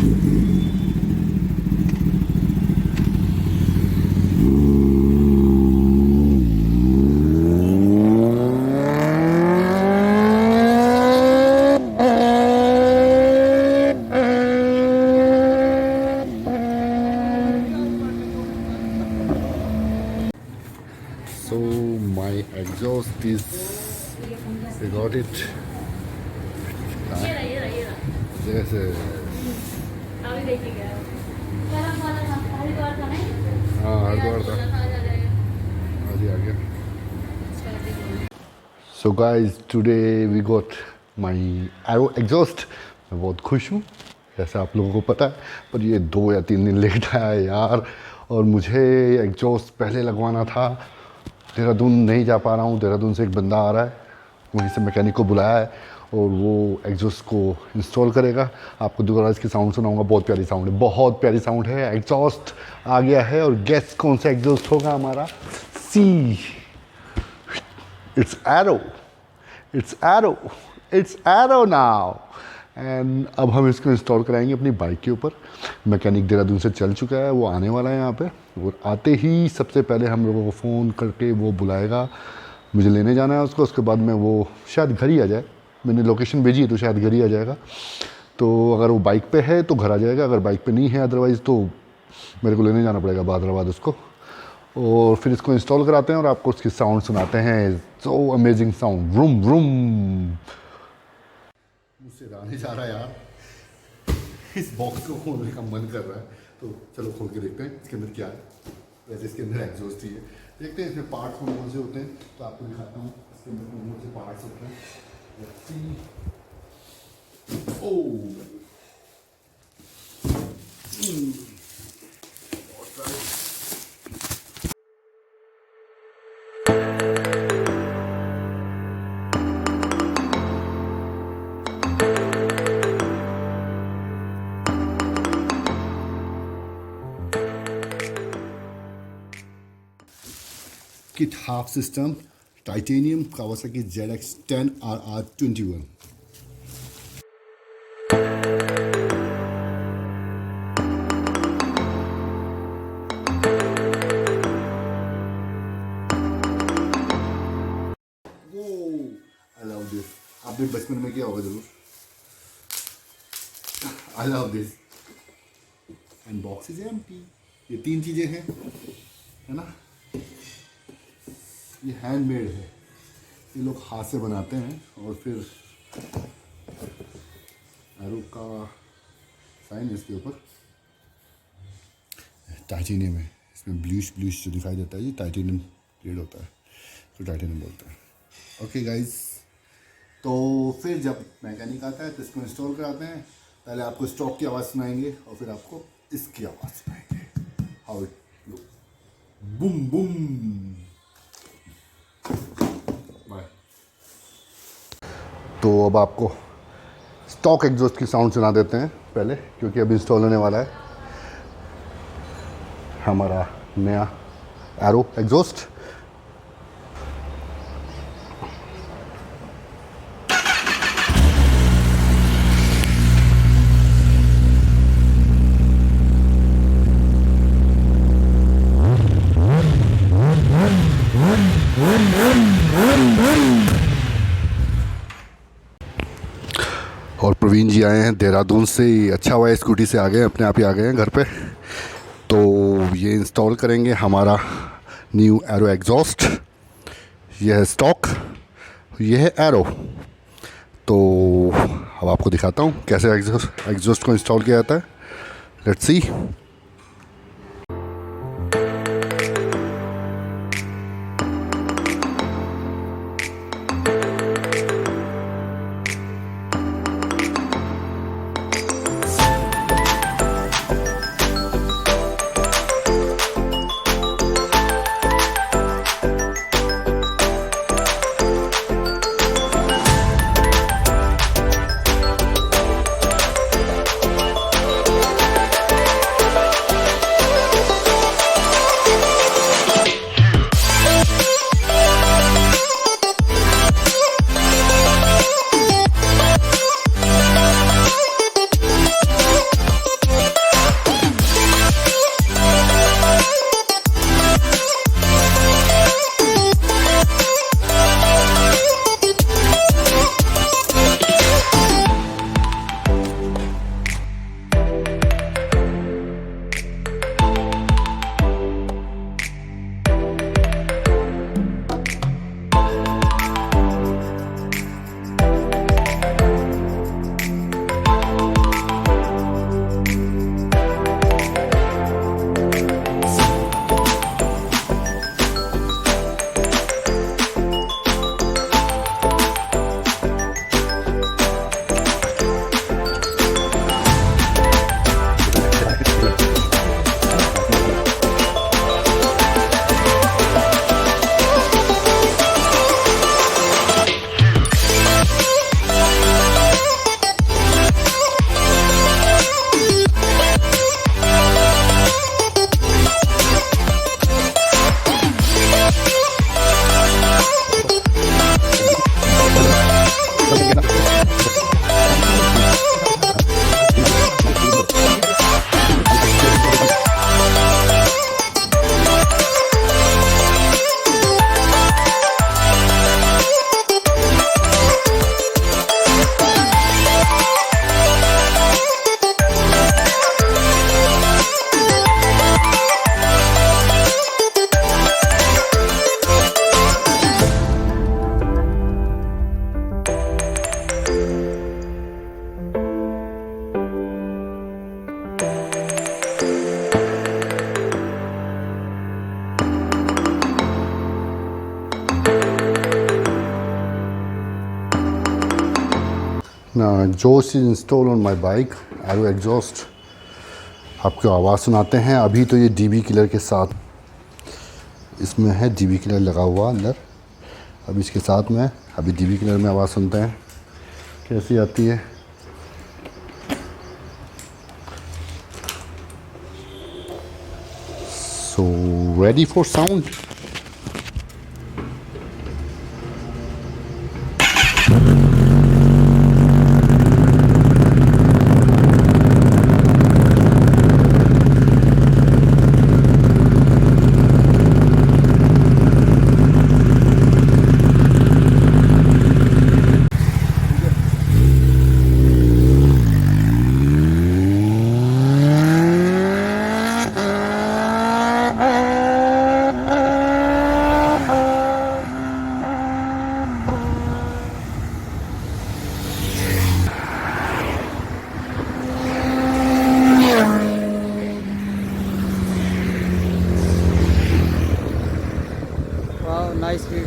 So my exhaust is, I got it. This is Haridwar था, आज ही आ गया. So guys, today we got my Arrow exhaust. मैं बहुत खुश हूँ, जैसे आप लोगों को पता है, पर ये 2 या 3 दिन लेट आया यार. और मुझे एग्जॉस्ट पहले लगवाना था. देहरादून नहीं जा पा रहा हूँ. देहरादून से एक बंदा आ रहा है, वहीं से मैकेनिक को बुलाया है और वो एग्जॉस्ट को इंस्टॉल करेगा. आपको दोबारा इसकी साउंड सुनाऊंगा. बहुत प्यारी साउंड है, बहुत प्यारी साउंड है. एग्जॉस्ट आ गया है और गेस कौन सा एग्जॉस्ट होगा हमारा? See, it's arrow, it's arrow, it's arrow now. And अब हम इसको इंस्टॉल कराएंगे अपनी बाइक के ऊपर. मैकेनिक देहरादून से चल चुका है, वो आने वाला है यहाँ पे. और आते ही सबसे पहले हम लोगों को फ़ोन करके वो बुलाएगा. मुझे लेने जाना है उसको. उसके बाद में वो शायद घर ही आ जाए. मैंने लोकेशन भेजी है तो शायद घर ही आ जाएगा. तो अगर वो बाइक पे है तो घर आ जाएगा, अगर बाइक पे नहीं है अदरवाइज़ तो मेरे को लेने जाना पड़ेगा हैदराबाद उसको. और फिर इसको इंस्टॉल कराते हैं और आपको उसकी साउंड सुनाते हैं. So amazing sound, room room. मुझसे रहा नहीं जा रहा यार, इस बॉक्स को खोलने का मन कर रहा है. तो चलो खोल के देखते हैं इसके अंदर क्या है. वैसे इसके अंदर एग्जॉस्ट ही है. देखते हैं इसमें पार्ट्स कौन से होते हैं. तो आपको दिखाता हूँ इसके अंदर कौन से पार्ट्स होते हैं. Kit half system, titanium Kawasaki zx10r 21. I love this. आपने बचपन में किया होगा जरूर. I love this. And box is empty. ये 3 चीजें हैं, है ना. ये हैंडमेड है, ये लोग हाथ से बनाते हैं. और फिर एरो का साइन है इसके ऊपर. टाइटेनियम है इसमें. ब्लूश ब्लूश जो दिखाई देता है ये टाइटेनियम ग्रेड होता है, तो टाइटेनियम बोलते हैं. ओके गाइस, तो फिर जब मैकेनिक आता है तो इसको इंस्टॉल कराते हैं. पहले आपको स्टॉक की आवाज़ सुनाएंगे और फिर आपको इसकी आवाज़ सुनाएंगे. How it look. Boom boom. Bye. तो अब आपको स्टॉक एग्जॉस्ट की साउंड सुना देते हैं पहले, क्योंकि अब इंस्टॉल होने वाला है हमारा नया एरो एग्जॉस्ट. और प्रवीण जी आए हैं देहरादून से. अच्छा हुआ स्कूटी से आ गए, अपने आप ही आ गए हैं घर पे. तो ये इंस्टॉल करेंगे हमारा न्यू एरो एग्जॉस्ट. यह है स्टॉक, यह है एरो. तो अब आपको दिखाता हूँ कैसे एग्जॉस्ट को इंस्टॉल किया जाता है. Let's see. Now exhaust is installed on my bike, aero exhaust. आपको आवाज़ सुनाते हैं. अभी तो ये डीबी किलर के साथ इसमें है, डीबी किलर लगा हुआ अंदर. अब इसके साथ में अभी डीबी किलर में आवाज़ सुनते हैं कैसी आती है. So ready for sound. Wow, nice view.